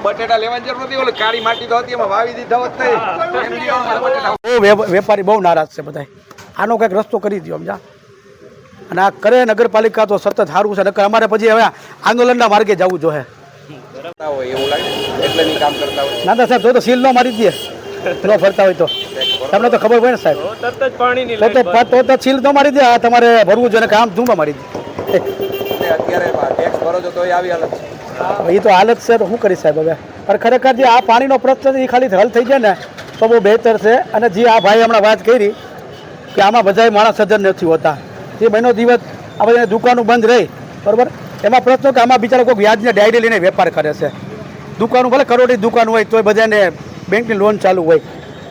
બટેટા લેવાની જરૂર નથી, ઓલી કાળી માટી તો હતી એમાં વાવી દીધા હોત નહીં. વેપારી બહુ નારાજ છે બધા. આનો કંઈક રસ્તો કરી દો સમજા. અને આ કરે નગરપાલિકા તો સતત સારું છે, નકર અમારે પછી હવે આંદોલનના માર્ગે જવું જોઈએ. એવું લાગે એટલે નહીં કામ કરતા હોય. ના સાહેબ, જો તો સીલ ન મારી દે ન ફરતા હોય તો તમને તો ખબર હોય ને સાહેબ. તો સીલ ન મારી દે, તમારે ભરવું જોઈએ, કામ ધૂંબા મારી દે. અત્યારે ટેક્સ ભરો છો તો આવી હાલત છે. એ તો હાલત છે તો શું કરી સાહેબ હવે. પણ ખરેખર જે આ પાણીનો પ્રશ્ન છે એ ખાલી હલ થઈ જાય ને તો બહુ બહેતર છે. અને જે આ ભાઈ હમણાં વાત કરી કે આમાં બધા માણસ સજ્જન નથી હોતા, જે મહિનો દિવસ આ બધાની દુકાનો બંધ રહી બરાબર, એમાં પ્રશ્ન કે આમાં બિચારા કોઈ વ્યાજને ડાયરી લઈને વેપાર કરે છે. દુકાનો ભલે કરોડની દુકાન હોય તોય બધાને બેંકની લોન ચાલુ હોય,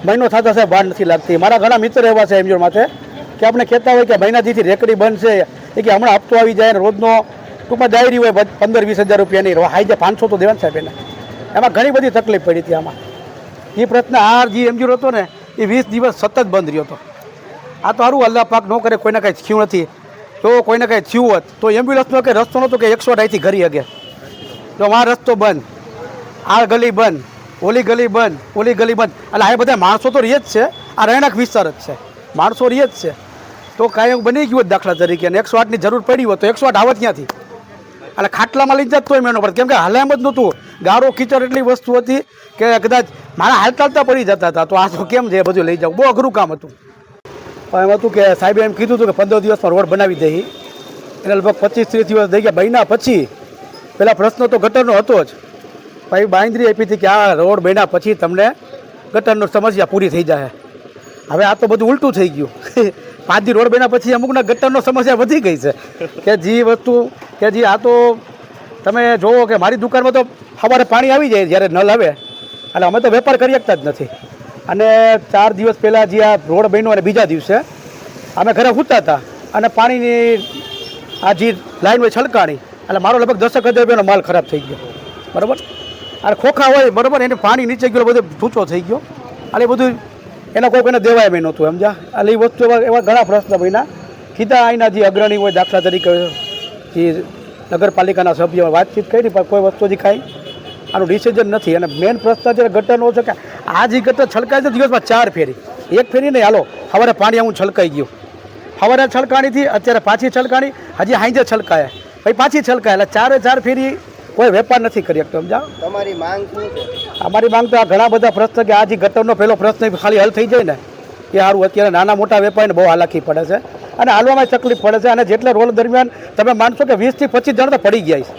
મહિનો થતા સાહેબ વાર નથી લાગતી. મારા ઘણા મિત્ર એવા છે એમજોડ માથે કે આપણે કહેતા હોય કે મહિનાથી રેકડી બંધ છે, એ કે હમણાં હપ્તો આવી જાય ને રોજનો ટૂંકમાં ડાયરી હોય 15-20 હજાર રૂપિયાની હાઈ 500 તો દેવાનું સાહેબ એને. એમાં ઘણી બધી તકલીફ પડી હતી આમાં. એ પ્રશ્ન આ જે એમજોડ હતો ને એ 20 દિવસ સતત બંધ રહ્યો હતો. આ તો સારું અલ્લાહ પાક ન કરે, કોઈને કાંઈ થયું નથી. તો કોઈને કાંઈ થયું હોત તો એમ્બ્યુલન્સનો કંઈ રસ્તો નહોતો કે 108થી ઘરી અગે, તો આ રસ્તો બંધ, આ ગલી બંધ, ઓલી ગલી બંધ, ઓલી ગલી બંધ. એટલે આ બધા માણસો તો રહે જ છે, આ રહેણાંક વિસ્તાર જ છે, માણસો રહે જ છે. તો કાંઈ બની ગયું દાખલા તરીકે અને 108ની જરૂર પડી હોત તો 108 આવત ક્યાંથી? એટલે ખાટલામાં લઈ જત તોય મેનો પડે, કેમ કે હાલે એમ જ નહોતું. ગારો કીચડ એટલી વસ્તુ હતી કે કદાચ મારા હાલતા હાલતા પડી જતા હતા. તો આ તો કેમ છે બધું લઈ જાવ, બહુ અઘરું કામ હતું. પણ એમ હતું કે સાહેબે એમ કીધું હતું કે 15 દિવસમાં રોડ બનાવી દઈ. એને લગભગ 25-30 દિવસ થઈ ગયા. બન્યા પછી પેલા પ્રશ્ન તો ગટરનો હતો જ, ભાઈ બાંયધરી આપી હતી કે આ રોડ બન્યા પછી તમને ગટરનો સમસ્યા પૂરી થઈ જાય. હવે આ તો બધું ઉલટું થઈ ગયું. 5 દી રોડ બન્યા પછી અમુકના ગટરનો સમસ્યા વધી ગઈ છે. કે જે વસ્તુ કે જે આ તો તમે જોવો કે મારી દુકાનમાં તો સવારે પાણી આવી જાય જ્યારે નલ આવે, એટલે અમે તો વેપાર કરી શકતા જ નથી. અને 4 દિવસ પહેલાં જે આ રોડ બન્યો અને બીજા દિવસે અમે ઘરે સૂતા હતા અને પાણીની આ જે લાઈન હોય છલકાણી, એટલે મારો લગભગ 10,000 રૂપિયાનો માલ ખરાબ થઈ ગયો બરાબર. અને ખોખા હોય બરાબર, એને પાણી નીચે ગયો, બધો ઢૂંચો થઈ ગયો. એટલે એ બધું એના કોઈ કોઈને દેવાય મેં નહોતું સમજા. એટલે એ વસ્તુ એવા ઘણા પ્રશ્ન બન્યા. કીધા અહીંના જે અગ્રણી હોય, દાખલા તરીકે જે નગરપાલિકાના સભ્યો વાતચીત કરી, પણ કોઈ વસ્તુ હજી કાંઈ આનું ડિસિઝન નથી. અને મેઇન પ્રશ્ન છે ગટરનો છે કે આ જે ગટર છલકાય છે દિવસમાં 4 ફેરી, એક ફેરી નહીં હાલો સવારે પાણી આવું છલકાઈ ગયું, સવારે છલકાણીથી અત્યારે પાછી છલકાણી, હજી હાંજે છલકાય, પછી પાછી છલકાય. એટલે 4 ફેરી કોઈ વેપાર નથી કરી શકતો સમજા. તમારી માંગ શું છે? અમારી માંગ તો આ ઘણા બધા પ્રશ્ન કે આ જે ગટરનો પહેલો પ્રશ્ન ખાલી હલ થઈ જાય ને એ સારું. અત્યારે નાના મોટા વેપારીને બહુ હાલાકી પડે છે અને હાલવામાં તકલીફ પડે છે. અને જેટલા રોલ દરમિયાન તમે માનશો કે 20 થી 25 જણ તો પડી ગયા છે.